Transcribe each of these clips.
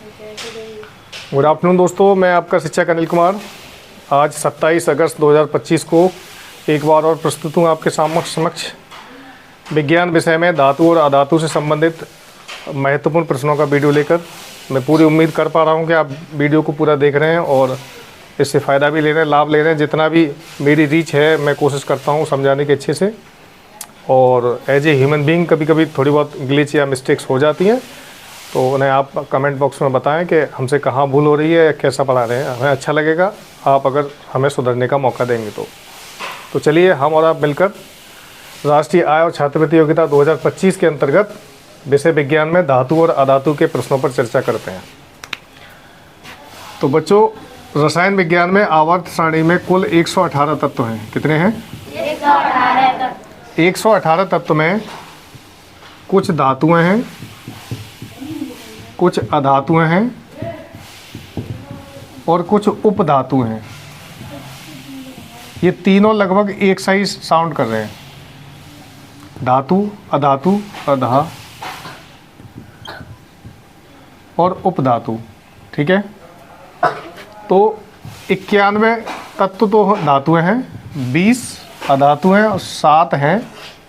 Good afternoon दोस्तों, मैं आपका शिक्षक अनिल कुमार। आज 27 अगस्त 2025 को एक बार और प्रस्तुत हूँ आपके समक्ष विज्ञान विषय में धातु और अधातु से संबंधित महत्वपूर्ण प्रश्नों का वीडियो लेकर। मैं पूरी उम्मीद कर पा रहा हूँ कि आप वीडियो को पूरा देख रहे हैं और इससे फ़ायदा भी ले रहे हैं, लाभ ले रहे हैं। जितना भी मेरी रीच है मैं कोशिश करता हूँ समझाने के अच्छे से, और एज ए ह्यूमन बीइंग कभी कभी थोड़ी बहुत ग्लिच या मिस्टेक्स हो जाती हैं, तो उन्हें आप कमेंट बॉक्स में बताएं कि हमसे कहाँ भूल हो रही है या कैसा पढ़ा रहे हैं। हमें अच्छा लगेगा आप अगर हमें सुधरने का मौका देंगे तो चलिए हम और आप मिलकर राष्ट्रीय आय और छात्रवृत्ति योग्यता 2025 के अंतर्गत विषय विज्ञान में धातु और अधातु के प्रश्नों पर चर्चा करते हैं। तो बच्चों, रसायन विज्ञान में आवर्त सारणी में कुल 118 तत्व हैं। कितने हैं? 118 तत्व में कुछ धातुएं हैं, कुछ अधातुएं हैं और कुछ उपधातुएं हैं। ये तीनों लगभग एक सा ही साउंड कर रहे हैं, धातु, अधातु, अधा और उपधातु। ठीक है, तो 91 तत्व तो धातुएं हैं, 20 अधातु हैं और 7 हैं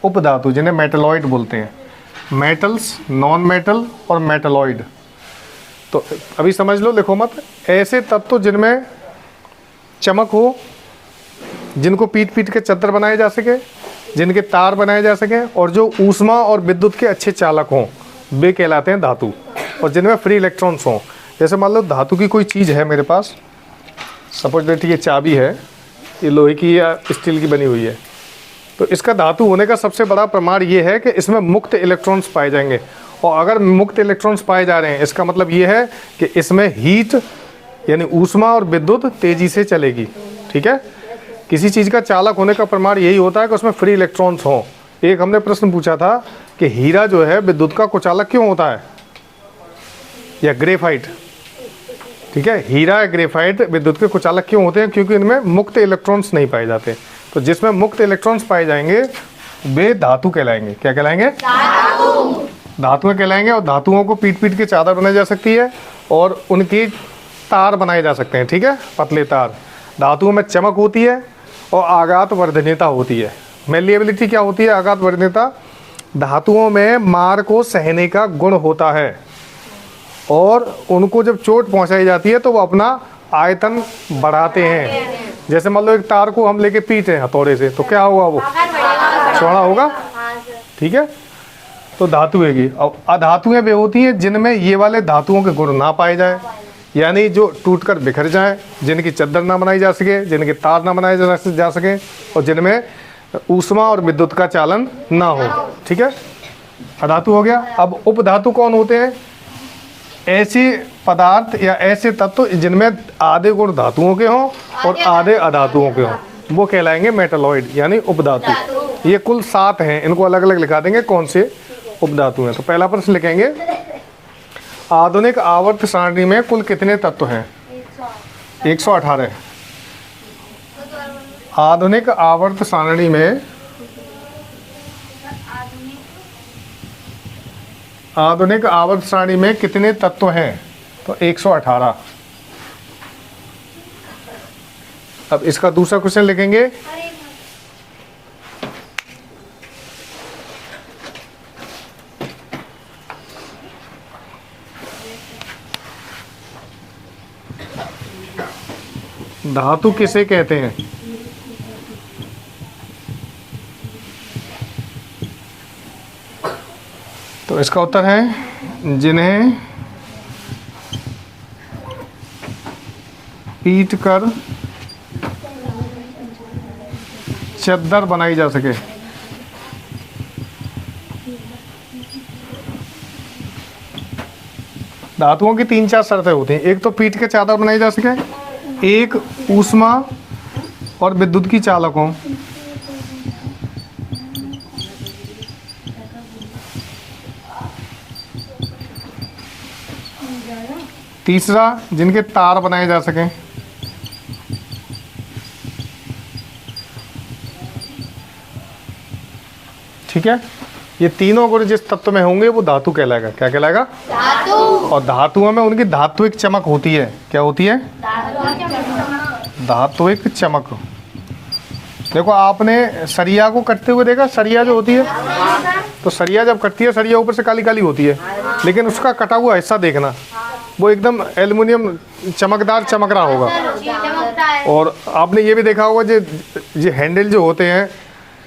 उपधातु, जिन्हें मेटलॉइड बोलते हैं। मेटल्स, नॉन मेटल और मेटलॉइड। तो अभी समझ लो, लिखो मत। ऐसे तत्व जिनमें चमक हो, जिनको पीट पीट के चद्दर बनाए जा सके, जिनके तार बनाए जा सके, और जो ऊष्मा और विद्युत के अच्छे चालक हों, वे कहलाते हैं धातु। और जिनमें फ्री इलेक्ट्रॉन्स हों, जैसे मान लो धातु की कोई चीज़ है मेरे पास, सपोज दैट ये चाबी है, ये लोहे की या स्टील की बनी हुई है, तो इसका धातु होने का सबसे बड़ा प्रमाण ये है कि इसमें मुक्त इलेक्ट्रॉन्स पाए जाएंगे। और अगर मुक्त इलेक्ट्रॉन्स पाए जा रहे हैं, इसका मतलब ये है कि इसमें हीट यानी ऊष्मा और विद्युत तेजी से चलेगी। ठीक है, किसी चीज़ का चालक होने का प्रमाण यही होता है कि उसमें फ्री इलेक्ट्रॉन्स हों। एक हमने प्रश्न पूछा था कि हीरा जो है विद्युत का कुचालक क्यों होता है, या ग्रेफाइट। ठीक है, हीरा या ग्रेफाइट विद्युत के कुचालक क्यों होते हैं? क्योंकि इनमें मुक्त इलेक्ट्रॉन्स नहीं पाए जाते। तो जिसमें मुक्त इलेक्ट्रॉन्स पाए जाएंगे वे धातु कहलाएंगे। क्या कहलाएंगे? धातुएं कहलाएंगे। और धातुओं को पीट पीट के चादर बनाई जा सकती है और उनकी तार बनाए जा सकते हैं। ठीक है, पतले तार। धातुओं में चमक होती है और आघात वर्धनीयता होती है। मेलिएबिलिटी क्या होती है? आघात वर्धनीयता। धातुओं में मार को सहने का गुण होता है और उनको जब चोट पहुंचाई जाती है तो वो अपना आयतन बढ़ाते हैं। जैसे मान लो एक तार को हम लेके पीटे हैं हथौड़े से, तो क्या होगा? वो चौड़ा होगा। ठीक है, तो धातु हैगी। और अधातुएं वे होती हैं जिनमें ये वाले धातुओं के गुण ना पाए जाए, यानी जो टूटकर बिखर जाए, जिनकी चद्दर ना बनाई जा सके, जिनके तार ना बनाए जा सके, और जिनमें ऊष्मा और विद्युत का चालन ना हो। ठीक है, अधातु हो गया। अब उपधातु कौन होते हैं? ऐसे पदार्थ या ऐसे तत्व जिनमें आधे गुण धातुओं के हों और आधे अधातुओं के हों, वो कहलाएंगे मेटलॉइड यानी उपधातु। ये कुल 7 हैं, इनको अलग अलग लिखा देंगे कौन से उपधातु हैं। तो पहला प्रश्न लिखेंगे, आधुनिक आवर्त सारणी में कुल कितने तत्व हैं? 118। आधुनिक आवर्त सारणी में कितने तत्व हैं? तो 118। अब इसका दूसरा क्वेश्चन लिखेंगे, धातु किसे कहते हैं? तो इसका उत्तर है जिन्हें पीट कर चद्दर बनाई जा सके। धातुओं की 3-4 शर्तें होती हैं। एक तो पीट के चादर बनाई जा सके, एक ऊष्मा और विद्युत की चालक हो, तीसरा जिनके तार बनाए जा सकें, ठीक है। ये तीनों गुण जिस तत्व में होंगे वो धातु कहलाएगा। क्या कहलाएगा? धातु। और धातुओं में उनकी धात्विक चमक होती है। क्या होती है? धात्विक चमक। देखो आपने सरिया को कटते हुए देखा, सरिया जो होती है, तो सरिया जब कटती है, सरिया ऊपर से काली काली होती है, लेकिन उसका कटा हुआ हिस्सा देखना, वो एकदम एल्युमिनियम चमकदार चमक रहा होगा। और आपने ये भी देखा होगा ये हैंडल जो होते हैं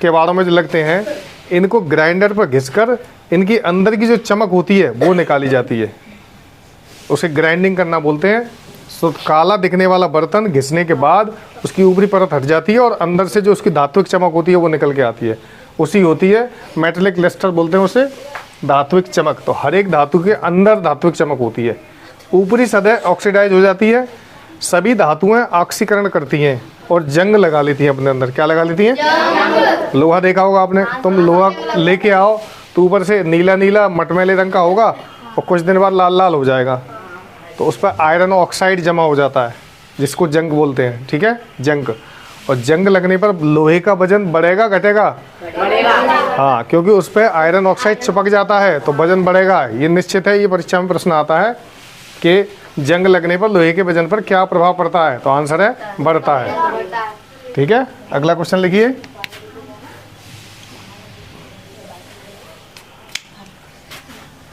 केवाड़ों में जो लगते हैं, इनको ग्राइंडर पर घिसकर इनकी अंदर की जो चमक होती है वो निकाली जाती है, उसे ग्राइंडिंग करना बोलते हैं। तो काला दिखने वाला बर्तन घिसने के बाद उसकी ऊपरी परत हट जाती है और अंदर से जो उसकी धात्विक चमक होती है वो निकल के आती है, उसी होती है मेटेलिक लस्टर बोलते हैं उसे, धात्विक चमक। तो हर एक धातु के अंदर धात्विक चमक होती है। ऊपरी सतह ऑक्सीडाइज हो जाती है, सभी धातुएं ऑक्सीकरण करती हैं और जंग लगा लेती हैं अपने अंदर। क्या लगा लेती हैं? लोहा देखा होगा आपने, तुम लोहा लेके आओ तो ऊपर से नीला नीला मटमैले रंग का होगा और कुछ दिन बाद लाल लाल हो जाएगा, तो उस पर आयरन ऑक्साइड जमा हो जाता है जिसको जंग बोलते हैं। ठीक है, जंग। और जंग लगने पर लोहे का वजन बढ़ेगा घटेगा? हाँ, क्योंकि उस पर आयरन ऑक्साइड चिपक जाता है तो वजन बढ़ेगा। ये निश्चित है, ये परीक्षा में प्रश्न आता है कि जंग लगने पर लोहे के वजन पर क्या प्रभाव पड़ता है, तो आंसर है बढ़ता है। ठीक है, अगला क्वेश्चन लिखिए।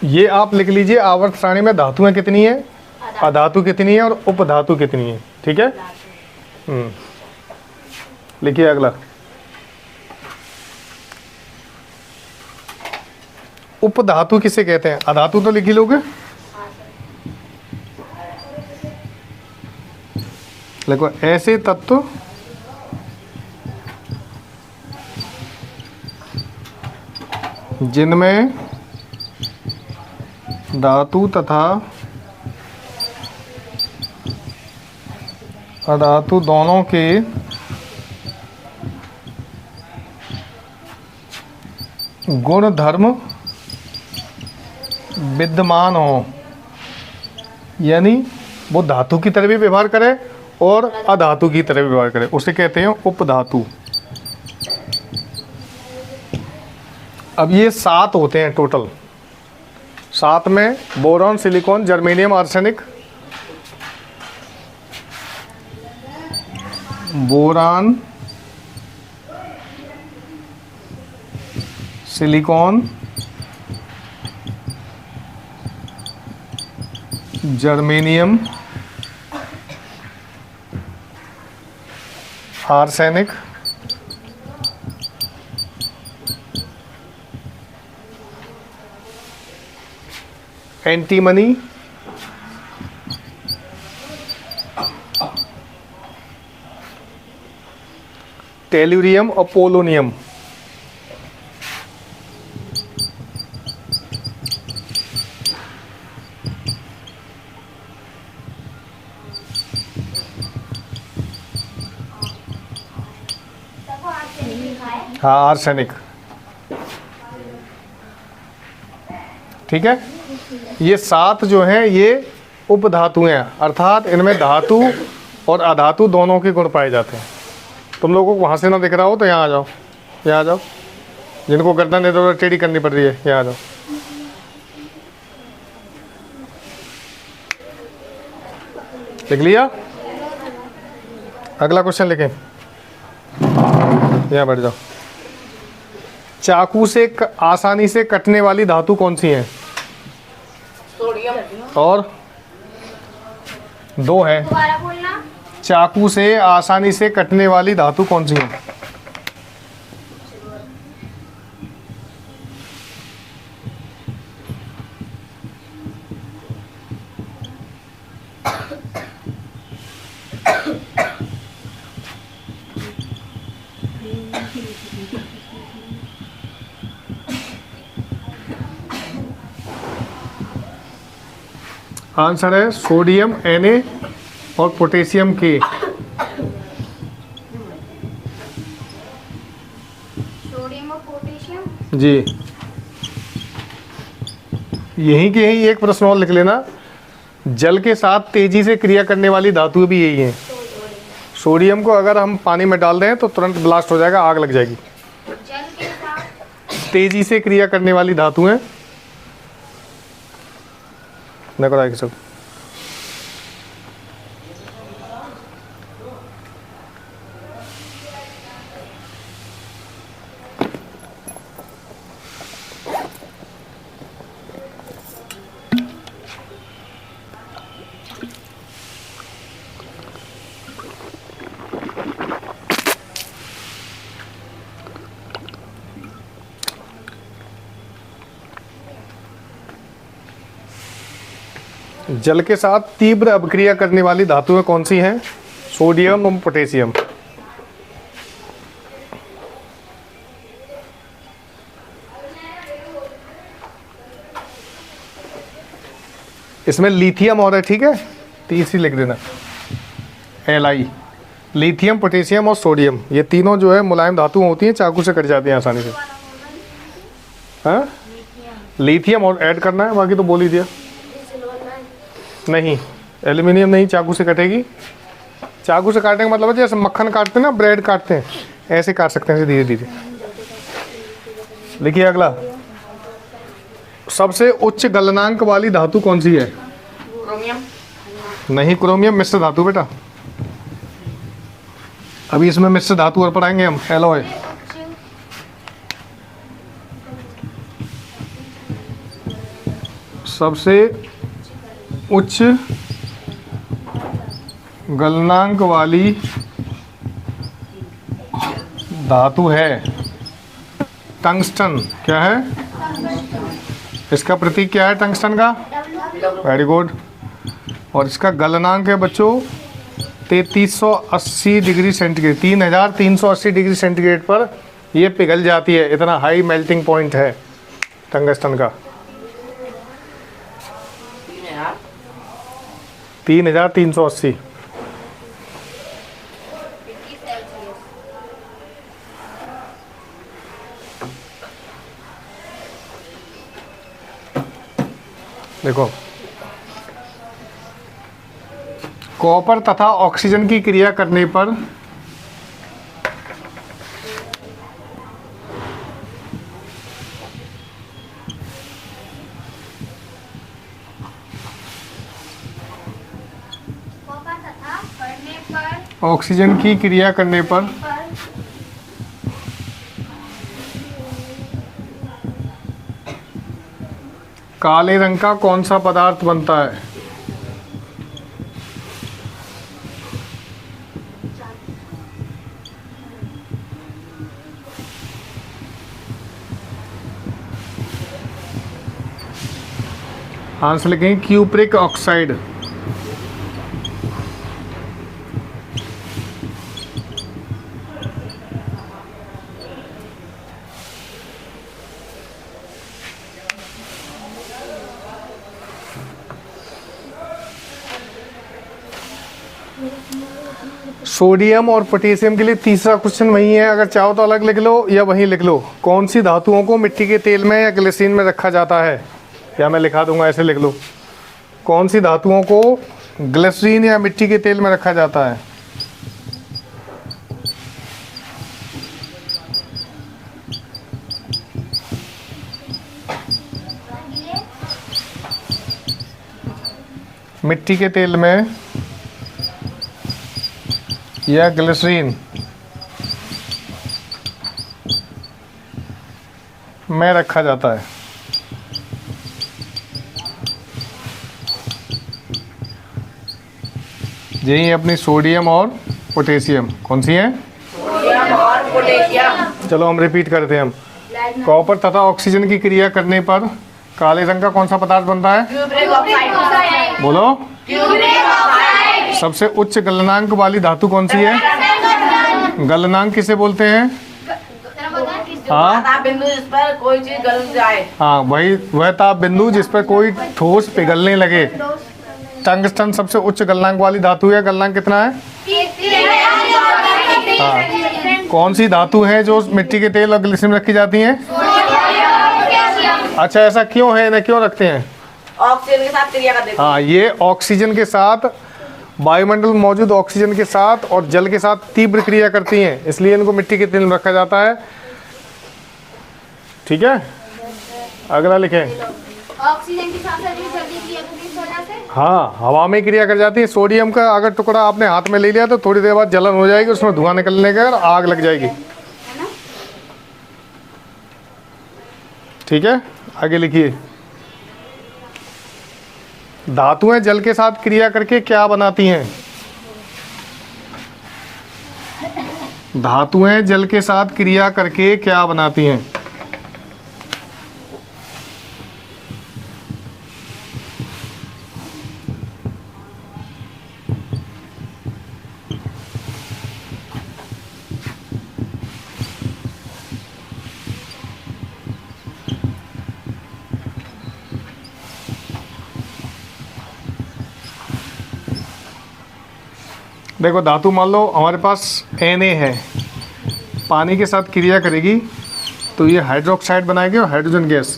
ये आप लिख लीजिए, आवर्त सारणी में धातुएं कितनी है, अधातु कितनी है और उपधातु कितनी है। ठीक है, लिखिए अगला। उपधातु किसे कहते हैं? अधातु तो लिख ही लोगे। देखो, ऐसे तत्व जिनमें धातु तथा अधातु दोनों के गुण धर्म विद्यमान हो, यानी वो धातु की तरह भी व्यवहार करे और अधातु की तरह भी व्यवहार करे, उसे कहते हैं उपधातु। अब ये 7 होते हैं टोटल। 7 में boron, silicon, germanium, arsenic, boron, silicon, germanium, arsenic, antimony, tellurium और पोलोनियम। हाँ, आर्सेनिक। ठीक है, ये 7 जो हैं ये उपधातुएं हैं, अर्थात इनमें धातु और अधातु दोनों के गुण पाए जाते हैं। तुम लोगों को वहाँ से ना दिख रहा हो तो यहाँ आ जाओ, यहाँ आ जाओ। जिनको गर्दन इधर उधर टेढ़ी करनी पड़ रही है, यहाँ आ जाओ। लिख लिया? अगला क्वेश्चन लिखें, यहाँ बैठ जाओ। चाकू से आसानी से कटने वाली धातु कौन सी है? और 2 है। चाकू से आसानी से कटने वाली धातु कौन सी है? आंसर है सोडियम Na और पोटेशियम K। सोडियम और पोटेशियम जी, यहीं के यहीं एक प्रश्न और लिख लेना। जल के साथ तेजी से क्रिया करने वाली धातु भी यही है। सोडियम को अगर हम पानी में डाल दें तो तुरंत ब्लास्ट हो जाएगा, आग लग जाएगी। जल के साथ तेजी से क्रिया करने वाली धातु हैं। देखो सब जल के साथ तीव्र अभिक्रिया करने वाली धातुएं कौन सी हैं? सोडियम और पोटेशियम। इसमें लिथियम और है, ठीक है, तीसरी लिख देना Li। लिथियम, पोटेशियम और सोडियम, ये तीनों जो है मुलायम धातुएं होती हैं, चाकू से कट जाती हैं आसानी से। हाँ, लिथियम और ऐड करना है, बाकी तो बोल ही दिया। नहीं, एल्यूमिनियम नहीं, चाकू से कटेगी। चाकू से काटने का मतलब है जैसे मक्खन काटते हैं ना, ब्रेड काटते हैं, ऐसे काट सकते हैं धीरे धीरे। देखिए अगला, सबसे उच्च गलनांक वाली धातु कौन सी है? क्रोमियम। नहीं, क्रोमियम मिश्र धातु बेटा। अभी इसमें मिश्र धातु और पढ़ाएंगे हम, एलॉय। सबसे उच्च गलनांक वाली धातु है टंगस्टन। क्या है इसका प्रतीक? क्या है टंगस्टन का? Very good. और इसका गलनांक है बच्चों 3380 डिग्री सेंटीग्रेड, 3380 डिग्री सेंटीग्रेड पर ये पिघल जाती है। इतना हाई मेल्टिंग पॉइंट है टंगस्टन का। 3380। देखो, कॉपर तथा ऑक्सीजन की क्रिया करने पर ऑक्सीजन की क्रिया करने पर काले रंग का कौन सा पदार्थ बनता है? आंसर लिखेंगे क्यूप्रिक ऑक्साइड। सोडियम और पोटेशियम के लिए तीसरा क्वेश्चन वही है, अगर चाहो तो अलग लिख लो या वहीं लिख लो। कौन सी धातुओं को मिट्टी के तेल में या ग्लिसरीन में रखा जाता है? या मैं लिखा दूंगा, ऐसे लिख लो। कौन सी धातुओं को ग्लिसरीन या मिट्टी के तेल में रखा जाता है? मिट्टी के तेल में या ग्लिसरीन में रखा जाता है। यही अपनी सोडियम और पोटेशियम। कौन सी है? सोडियम और पोटेशियम। चलो हम रिपीट करते हैं। हम कॉपर तथा ऑक्सीजन की क्रिया करने पर काले रंग का कौन सा पदार्थ बनता है? Cupric oxide. बोलो। Cupric oxide. सबसे उच्च गलनांक वाली धातु कौन सी है? गलनांक किसे बोलते हैं? हाँ, ताप बिंदु जिस पर कोई चीज गल जाए। हाँ, वह ताप बिंदु जिस पर कोई ठोस पिघलने लगे। टंगस्टन सबसे उच्च गलनांक वाली धातु है। गलनांक कितना है? हाँ। कौन सी धातु है जो मिट्टी के तेल और ग्लिसरीन में रखी जाती हैं? अच्छा, ऐसा क्यों है? इन्हें क्यों रखते हैं? ऑक्सीजन के साथ क्रिया कर देते हैं। हाँ, ये ऑक्सीजन के साथ, वायुमंडल में मौजूद ऑक्सीजन के साथ और जल के साथ तीव्र क्रिया करती हैं, इसलिए इनको मिट्टी के तेल में रखा जाता है। ठीक है, अगला लिखें। ऑक्सीजन के साथ जल्दी क्रिया करती है सोडा से। हाँ, हवा में क्रिया कर जाती है। सोडियम का अगर टुकड़ा आपने हाथ में ले लिया तो थोड़ी देर बाद जलन हो जाएगी, उसमें धुआं निकलने का और आग लग जाएगी। है ना? ठीक है, आगे लिखिए। धातुएं जल के साथ क्रिया करके क्या बनाती हैं? धातुएं जल के साथ क्रिया करके क्या बनाती हैं? देखो, धातु मान लो हमारे पास Na है, पानी के साथ क्रिया करेगी तो ये हाइड्रोक्साइड बनाएगी और hydrogen gas,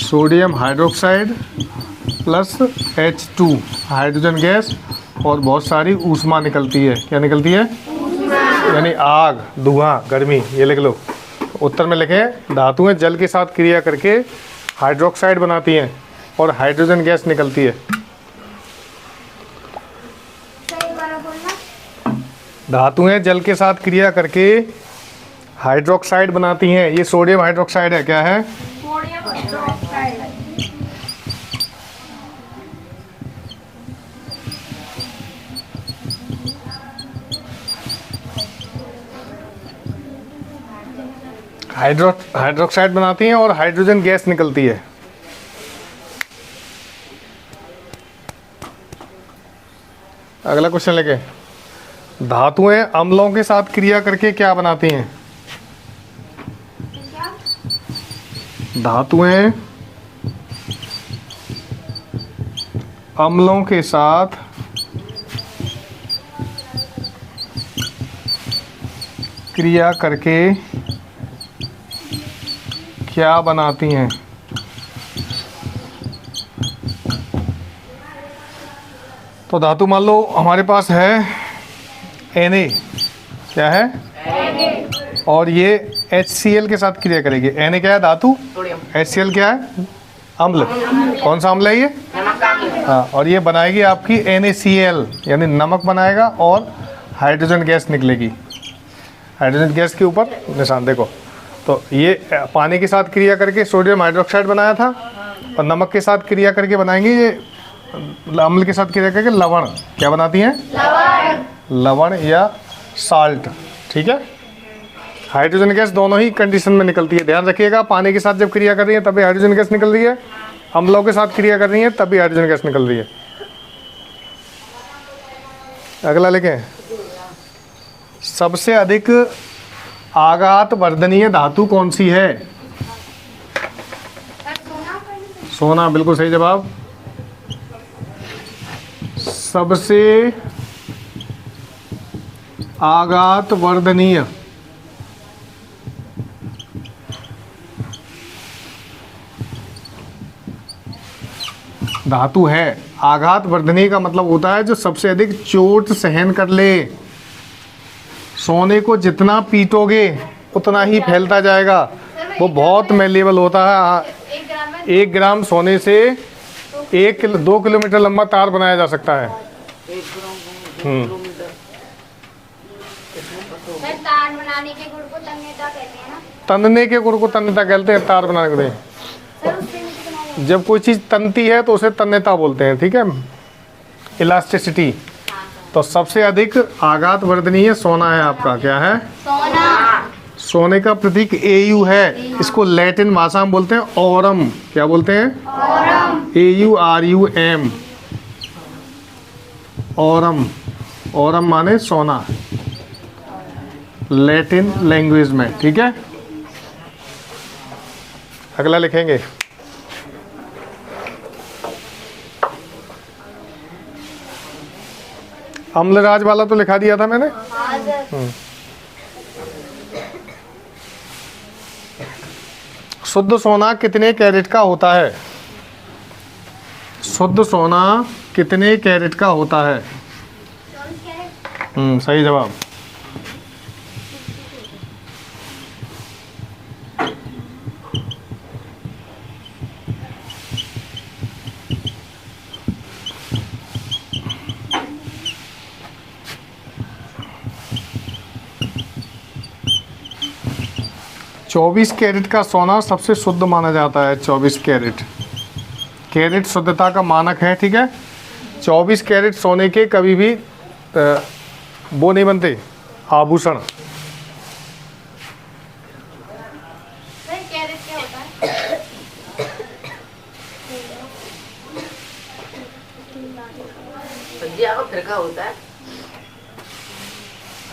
sodium hydroxide plus H2 hydrogen gas, और बहुत सारी ऊष्मा निकलती है। क्या निकलती है? यानी आग, धुआं, गर्मी। ये लिख लो, उत्तर में लिखें, धातुएं जल के साथ क्रिया करके हाइड्रोक्साइड बनाती हैं और हाइड्रोजन गैस निकलती है। सही बार बोलना। धातुएं जल के साथ क्रिया करके हाइड्रोक्साइड बनाती हैं। ये सोडियम हाइड्रोक्साइड है। क्या है? Sodium hydroxide. हाइड्रोक्साइड बनाती हैं और हाइड्रोजन गैस निकलती है। अगला क्वेश्चन लेके, धातुएं अम्लों के साथ क्रिया करके क्या बनाती हैं? क्या? धातुएं अम्लों के साथ क्रिया करके क्या बनाती हैं? तो धातु मान लो हमारे पास है Na, क्या है? और ये HCl के साथ क्रिया करेगी। Na क्या है? धातु। सोडियम, HCl क्या है? अम्ल। कौन सा अम्ल है ये? नमक का अम्ल। हाँ, और ये बनाएगी आपकी NaCl, यानी नमक बनाएगा और हाइड्रोजन गैस निकलेगी। हाइड्रोजन गैस के ऊपर निशान देखो। तो ये पानी के साथ क्रिया करके सोडियम हाइड्रोक्साइड बनाया था, और नमक के साथ क्रिया करके बनाएंगे ये अम्ल के साथ क्रिया करके लवण। क्या बनाती हैं? लवण या साल्ट। ठीक है, हाइड्रोजन गैस दोनों ही कंडीशन में निकलती है। ध्यान रखिएगा, पानी के साथ जब क्रिया कर रही है तभी हाइड्रोजन गैस निकल रही है, अम्लों के साथ क्रिया कर रही है तभी हाइड्रोजन गैस निकल रही है। अगला लिखें, सबसे अधिक आघात वर्धनीय धातु कौन सी है? सोना, बिल्कुल सही जवाब। सबसे आघात वर्धनीय धातु है। आघात वर्धनीय का मतलब होता है जो सबसे अधिक चोट सहन कर ले। सोने को जितना पीटोगे उतना ही फैलता जाएगा, वो बहुत मेलेबल होता है। 1 ग्राम सोने से 2 किलोमीटर लंबा तार बनाया जा सकता है। सर, तार बनाने के गुण को तन्यता कहते हैं ना? तनने के गुण को तन्यता कहते हैं, तार बनाने के लिए। सर, उससे नहीं कितना जब कोई चीज़ तनती है तो उसे तन्यता बोलते हैं। ठीक है, इलास्टिसिटी। तो सबसे अधिक आघात वर्धनीय सोना है आपका। क्या है? सोना। सोने का प्रतीक Au है। इसको लैटिन भाषा में बोलते हैं ऑरम। क्या बोलते हैं? AURUM, Aurum. ऑरम माने सोना, लैटिन लैंग्वेज में। ठीक है, अगला लिखेंगे, अम्लराज वाला तो लिखा दिया था मैंने। हाँ सर। शुद्ध सोना कितने कैरेट का होता है? शुद्ध सोना कितने कैरेट का होता है? 24 कैरेट। सही जवाब। 24 कैरेट का सोना सबसे शुद्ध माना जाता है। 24 कैरेट, कैरेट शुद्धता का मानक है, ठीक है। 24 कैरेट सोने के कभी भी वो नहीं बनते आभूषण। सर कैरेट क्या होता है? जाको फिरका होता है,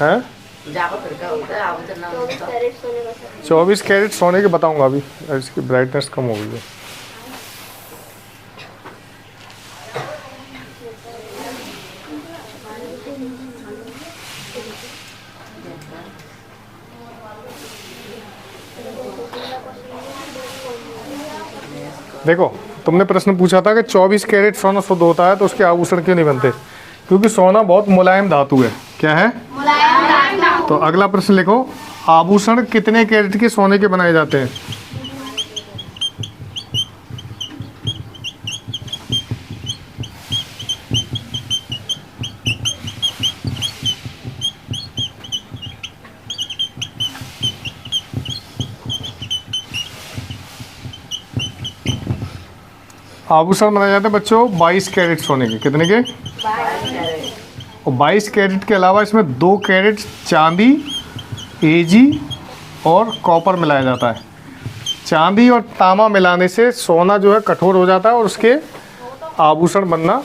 हैं? जाको फिरका होता है, आभूषण नाम होता है। कैरेट सोने का सर। 24 कैरेट सोने के बताऊंगा अभी, इसकी ब्राइटनेस कम हो गई है। देखो, तुमने प्रश्न पूछा था कि 24 कैरेट सोना शुद्ध होता है तो उसके आभूषण क्यों नहीं बनते? क्योंकि सोना बहुत मुलायम धातु है। क्या है? मुलायम। तो अगला प्रश्न लिखो, आभूषण कितने कैरेट के सोने के बनाए जाते हैं? आभूषण बनाए जाते हैं बच्चों 22 कैरेट सोने के। कितने के? और 22 कैरेट के अलावा इसमें 2 कैरेट चांदी, एजी और कॉपर मिलाया जाता है। चांदी और तांबा मिलाने से सोना जो है कठोर हो जाता है और उसके आभूषण बनना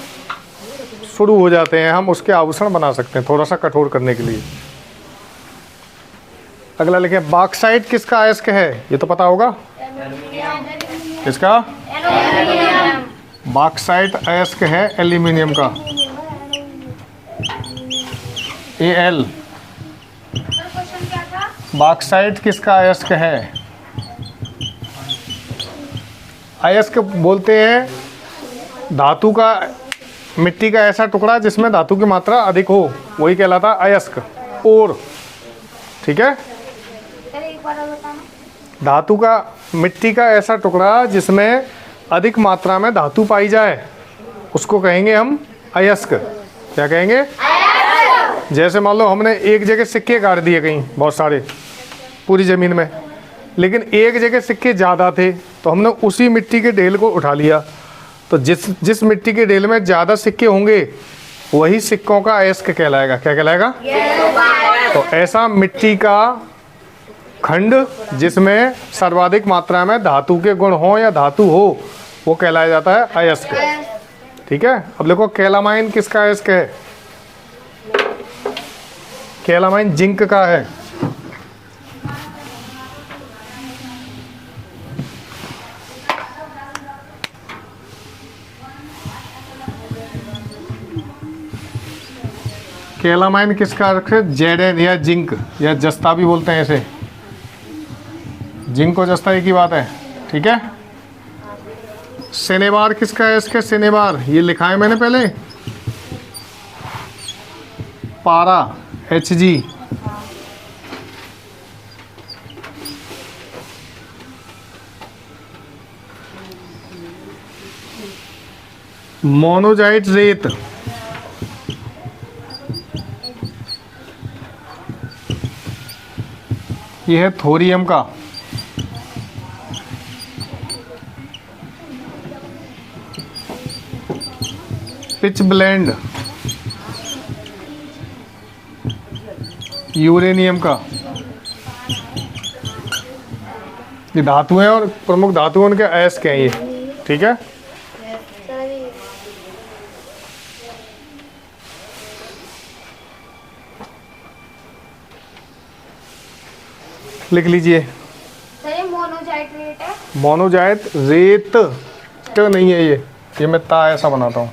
शुरू हो जाते हैं। हम उसके आभूषण बना सकते हैं थोड़ा सा कठोर करने के लिए। अगला लिखे, बॉक्साइट किसका अयस्क है? ये तो पता होगा। किसका? बॉक्साइट अयस्क है एल्यूमिनियम का, Al। सर क्वेश्चन क्या था? बॉक्साइट किसका अयस्क है? अयस्क बोलते हैं धातु का, मिट्टी का ऐसा टुकड़ा जिसमें धातु की मात्रा अधिक हो, वही कहलाता है अयस्क। और ठीक है, सर एक बार और बताना। धातु का, मिट्टी का ऐसा टुकड़ा जिसमें अधिक मात्रा में धातु पाई जाए उसको कहेंगे हम अयस्क। क्या कहेंगे? जैसे मान लो हमने एक जगह सिक्के गाड़ दिए कहीं बहुत सारे पूरी ज़मीन में, लेकिन एक जगह सिक्के ज़्यादा थे तो हमने उसी मिट्टी के ढेल को उठा लिया। तो जिस मिट्टी के ढेल में ज़्यादा सिक्के होंगे वही सिक्कों का अयस्क कहलाएगा। क्या कहलाएगा? तो ऐसा मिट्टी का खंड जिसमें सर्वाधिक मात्रा में धातु के गुण हो या धातु हो वो कहलाया जाता है अयस्क। ठीक है, अब देखो कैलामाइन किसका अयस्क है? कैलामाइन जिंक का है। कैलामाइन किसका अयस्क है? जेडेन या जिंक या जस्ता भी बोलते हैं इसे। जिंक और जस्ता एक ही बात है। ठीक है, सिनेबार किसका अयस्क है? सिनेबार ये लिखा है मैंने पहले, पारा Hg। मोनोजाइट रेत, ये है थोरियम का। पिच ब्लेंड यूरेनियम का। ये धातु हैं और प्रमुख धातु उनके अयस्क हैं ये। ठीक है, लिख लीजिए। सर ये मोनोजाइट रेट है। मोनोजाइट रेत तो नहीं है ये मैं ता ऐसा बनाता हूँ।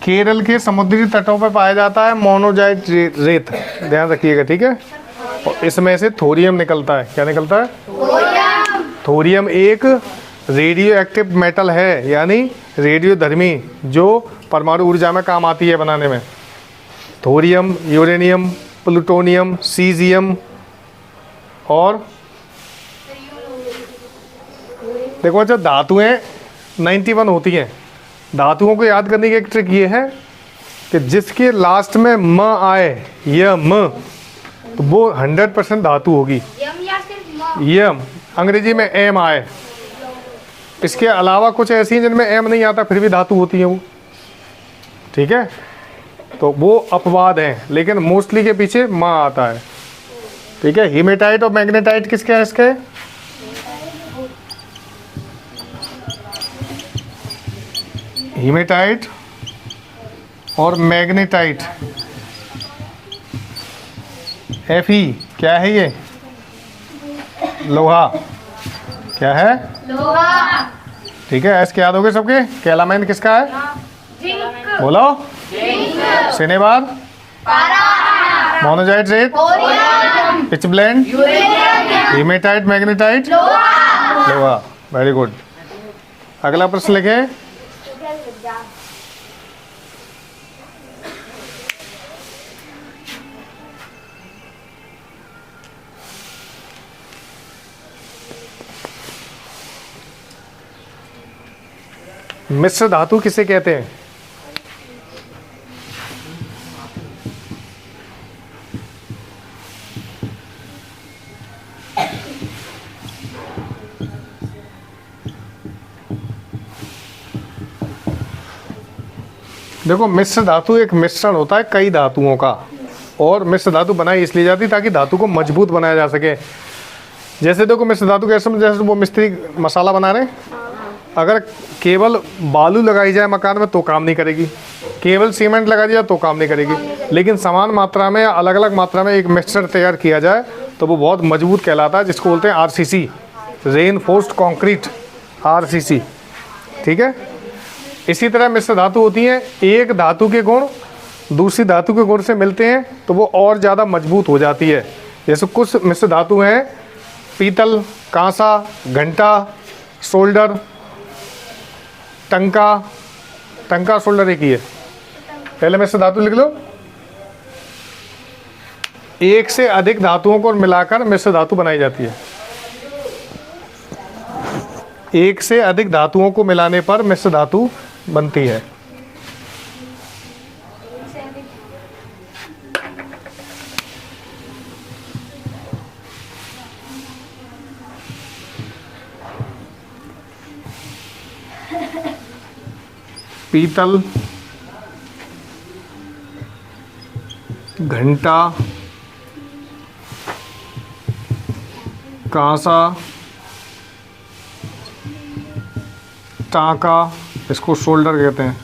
केरल के समुद्री तटों पर पाया जाता है मोनोजाइट रेत, ध्यान रखिएगा। ठीक है, और इसमें से थोरियम निकलता है। क्या निकलता है? थोरियम एक रेडियो एक्टिव मेटल है, यानी रेडियोधर्मी, जो परमाणु ऊर्जा में काम आती है बनाने में। थोरियम, यूरेनियम, प्लूटोनियम, सीजियम और देखो अच्छा, धातुएं 91 होती हैं। धातुओं को याद करने की एक ट्रिक ये है कि जिसके लास्ट में म आए, यह म, तो वो 100% धातु होगी। यम या यम, अंग्रेजी में एम आए। इसके अलावा कुछ ऐसी हैं जिनमें एम नहीं आता फिर भी धातु होती है वो, ठीक है, तो वो अपवाद हैं, लेकिन मोस्टली के पीछे माँ आता है, ठीक है। हीमेटाइट और मैग्नेटाइट किसके हैं इसके? हीमेटाइट और मैग्नेटाइट। Fe क्या है ये? लोहा। क्या है? लोहा। ठीक है, एस के याद हो गए सबके? कैलामाइन किसका है? जिंक। बोलो। सिनेबार। मोनोजाइट रेत। Pitchblende. Hematite magnetite. लोहा। Very good. अगला प्रश्न लिखें। मिश्र धातु किसे कहते हैं? देखो, मिश्र धातु एक मिश्रण होता है कई धातुओं का, और मिश्र धातु बनाई इसलिए जाती है ताकि धातु को मजबूत बनाया जा सके। जैसे देखो, मिश्र धातु कैसे, जैसे वो मिस्त्री मसाला बना रहे हैं, अगर केवल बालू लगाई जाए मकान में तो काम नहीं करेगी, केवल सीमेंट लगा दिया तो काम नहीं करेगी, लेकिन समान मात्रा में या अलग अलग मात्रा में एक मिक्सचर तैयार किया जाए तो वो बहुत मजबूत कहलाता है, जिसको बोलते हैं आरसीसी, रेनफोर्स्ड कंक्रीट, आरसीसी, ठीक है। इसी तरह मिश्र धातु होती हैं, एक धातु के गुण दूसरी धातु के गुण से मिलते हैं तो वो और ज़्यादा मजबूत हो जाती है। जैसे कुछ मिश्र धातु हैं, पीतल, कांसा, घंटा, शोल्डर, टंका। टंका शोल्डर एक ही है। पहले मिश्र धातु लिख लो। एक से अधिक धातुओं को मिलाकर मिश्र धातु बनाई जाती है। एक से अधिक धातुओं को मिलाने पर मिश्र धातु बनती है। पीतल, घंटा, कांसा, टांका, इसको शोल्डर कहते हैं।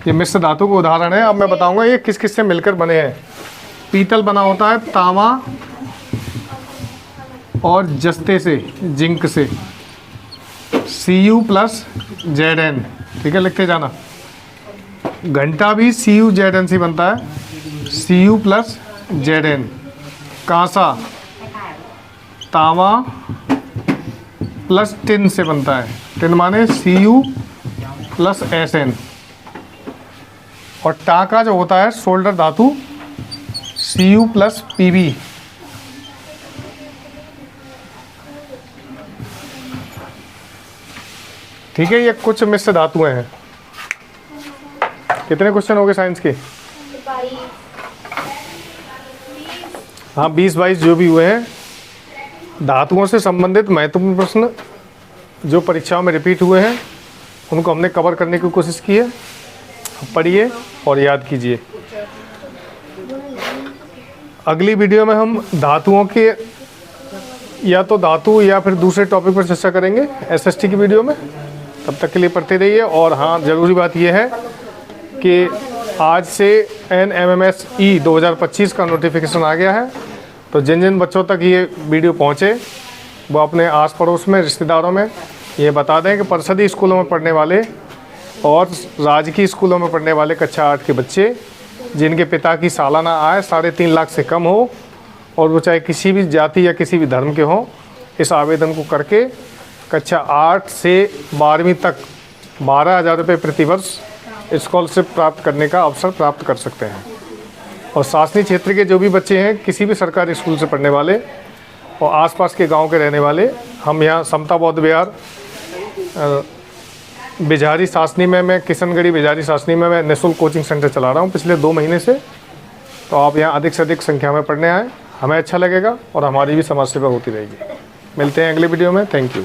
ये मिश्र धातु का उदाहरण है। अब मैं बताऊंगा ये किस किस से मिलकर बने हैं। पीतल बना होता है तांबा और जस्ते से, जिंक से, Cu प्लस Zn, ठीक है, लिखते जाना। घंटा भी Cu Zn से बनता है, Cu प्लस Zn। कांसा तांबा प्लस टिन से बनता है, टिन माने Cu प्लस Sn। और टांका जो होता है शोल्डर धातु, Cu प्लस Pb। ठीक है, ये कुछ मिश्र धातुएं हैं। कितने क्वेश्चन हो गए साइंस के? हाँ, 20-22 जो भी हुए हैं। धातुओं से संबंधित महत्वपूर्ण प्रश्न जो परीक्षाओं में रिपीट हुए हैं उनको हमने कवर करने की कोशिश की है। पढ़िए और याद कीजिए। अगली वीडियो में हम धातुओं के या तो धातु या फिर दूसरे टॉपिक पर चर्चा करेंगे एसएसटी की वीडियो में। तब तक के लिए पढ़ते रहिए। और हाँ, ज़रूरी बात यह है कि आज से NMMSE 2025 का नोटिफिकेशन आ गया है, तो जिन जिन बच्चों तक ये वीडियो पहुँचे वो अपने आस पड़ोस में, रिश्तेदारों में ये बता दें कि परिषदीय स्कूलों में पढ़ने वाले और राजकीय स्कूलों में पढ़ने वाले कक्षा 8 के बच्चे जिनके पिता की सालाना आय 3.5 लाख से कम हो और वो चाहे किसी भी जाति या किसी भी धर्म के हों, इस आवेदन को करके कक्षा 8 से 12वीं तक 12,000 रुपये प्रतिवर्ष स्कॉलरशिप प्राप्त करने का अवसर प्राप्त कर सकते हैं। और शासकीय क्षेत्र के जो भी बच्चे हैं, किसी भी सरकारी स्कूल से पढ़ने वाले और आसपास के गांव के रहने वाले, हम यहाँ समता बौद्ध विहार बिजारी शासनी में, मैं किशनगढ़ी बिजारी शासनी में मैं निःशुल्क कोचिंग सेंटर चला रहा हूँ पिछले 2 महीने से। तो आप यहाँ अधिक से अधिक संख्या में पढ़ने आएँ। हमें अच्छा लगेगा और हमारी भी समाज सेवा होती रहेगी। मिलते हैं अगले वीडियो में। Thank you.